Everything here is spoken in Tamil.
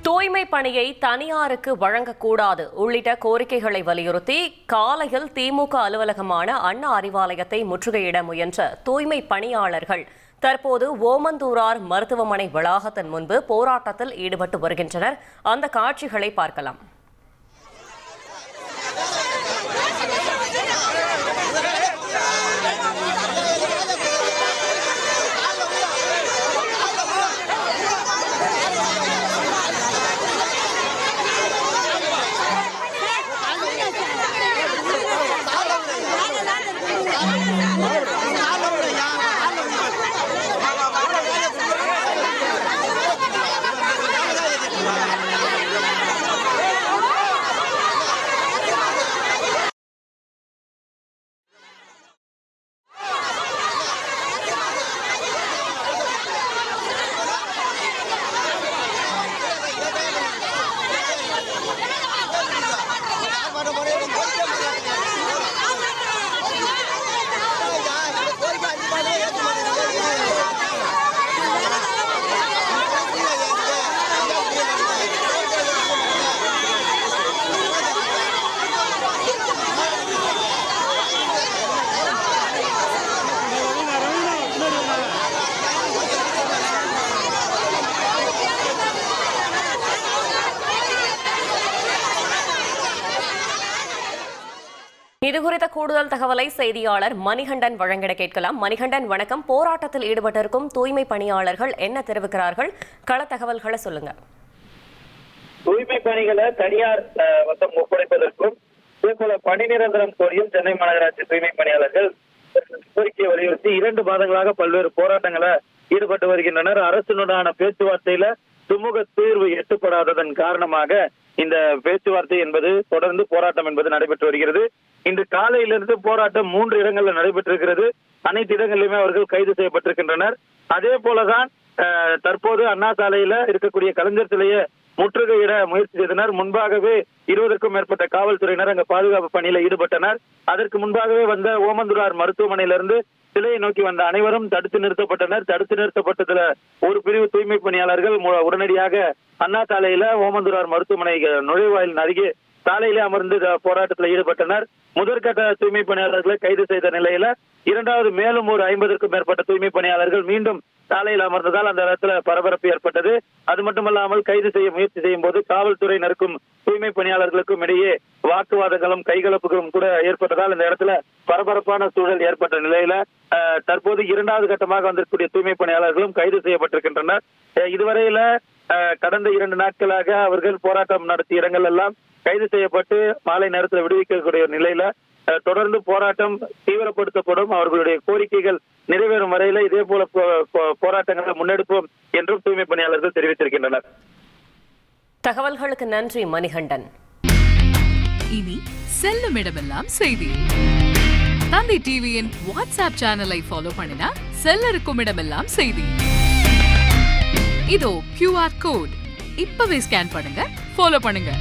தூய்மை பணியை தனியாருக்கு வழங்கக்கூடாது உள்ளிட்ட கோரிக்கைகளை வலியுறுத்தி காலையில் திமுக அலுவலகமான அண்ணா அறிவாலயத்தை முற்றுகையிட முயன்ற தூய்மை பணியாளர்கள் தற்போது ஓமந்தூரார் மருத்துவமனை வளாகத்தின் முன்பு போராட்டத்தில் ஈடுபட்டு வருகின்றனர். அந்த காட்சிகளை பார்க்கலாம். இதுகுறித்த கூடுதல் தகவலை செய்தியாளர் மணிகண்டன் வழங்கிட கேட்கலாம். மணிகண்டன், வணக்கம். போராட்டத்தில் ஈடுபட்டிருக்கும் தூய்மை பணியாளர்கள் என்ன தெரிவிக்கிறார்கள்? கள தகவல்களை சொல்லுங்க. தூய்மை பணிகளை தனியார் வசம் ஒப்படைப்பதற்கும் இதேபோல பணி நிரந்தரம் கோரியும் சென்னை மாநகராட்சி தூய்மை பணியாளர்கள் கோரிக்கையை வலியுறுத்தி 2 மாதங்களாக பல்வேறு போராட்டங்களை ஈடுபட்டு வருகின்றனர். அரசுடனான பேச்சுவார்த்தையில சுமூக தீர்வு எட்டப்படாததன் காரணமாக இந்த பேச்சுவார்த்தை என்பது தொடர்ந்து போராட்டம் என்பது நடைபெற்று வருகிறது. இன்று காலையிலிருந்து போராட்டம் 3 இடங்களில் நடைபெற்றிருக்கிறது. அனைத்து இடங்களிலுமே அவர்கள் கைது செய்யப்பட்டிருக்கின்றனர். அதே போலதான் தற்போது அண்ணா சாலையில இருக்கக்கூடிய கலைஞர் சிலையை முற்றுகையிட முயற்சி செய்தனர். முன்பாகவே 20க்கும் மேற்பட்ட காவல்துறையினர் அங்கு பாதுகாப்பு பணியில ஈடுபட்டனர். அதற்கு முன்பாகவே வந்த ஓமந்தூரார் மருத்துவமனையிலிருந்து சிலையை நோக்கி வந்த அனைவரும் தடுத்து நிறுத்தப்பட்டனர். தடுத்து நிறுத்தப்பட்டதுல ஒரு பிரிவு தூய்மை பணியாளர்கள் உடனடியாக அண்ணா சாலையில ஓமந்தூரார் மருத்துவமனை நுழைவாயில் அருகே சாலையிலே அமர்ந்து போராட்டத்தில் ஈடுபட்டனர். முதற்கட்ட தூய்மை பணியாளர்களை கைது செய்த நிலையில இரண்டாவது மேலும் ஒரு 50க்கும் மேற்பட்ட தூய்மை பணியாளர்கள் மீண்டும் சாலையில் அமர்ந்ததால் அந்த இடத்துல பரபரப்பு ஏற்பட்டது. அது மட்டுமல்லாமல் கைது செய்ய முயற்சி செய்யும் போது காவல்துறையினருக்கும் தூய்மை பணியாளர்களுக்கும் இடையே வாக்குவாதங்களும் கைகலப்புகளும் கூட ஏற்பட்டதால் இந்த இடத்துல பரபரப்பான சூழல் ஏற்பட்ட நிலையில தற்போது 2வது கட்டமாக வந்திருக்கக்கூடிய தூய்மை பணியாளர்களும் கைது செய்யப்பட்டிருக்கின்றனர். இதுவரையில கடந்த 2 நாட்களாக அவர்கள் போராட்டம் நடத்திய இடங்கள் எல்லாம் கைது செய்யப்பட்டு மாலை நேரத்தில் விடுவிக்கக்கூடிய நிலையில தொடர்ந்து போராட்டம் தீவிரப்படுத்தப்படும். அவர்களுடைய கோரிக்கைகள் நிறைவேறும் வரையில இதே போல போராட்டங்களை முன்னெடுப்போம் என்றும் தூய்மை பணியாளர்கள் தெரிவித்திருக்கின்றனர். தகவல்களுக்கு நன்றி மணிகண்டன். இனி செல்லும் இடமெல்லாம் செய்தி. தந்தி டிவியின் வாட்ஸ்அப் சேனலை ஃபாலோ பண்ணினா செல்ல இருக்கும் இடமெல்லாம் செய்தி. இதோ QR கோட் இப்பவே ஸ்கேன் பண்ணுங்க, ஃபாலோ பண்ணுங்க.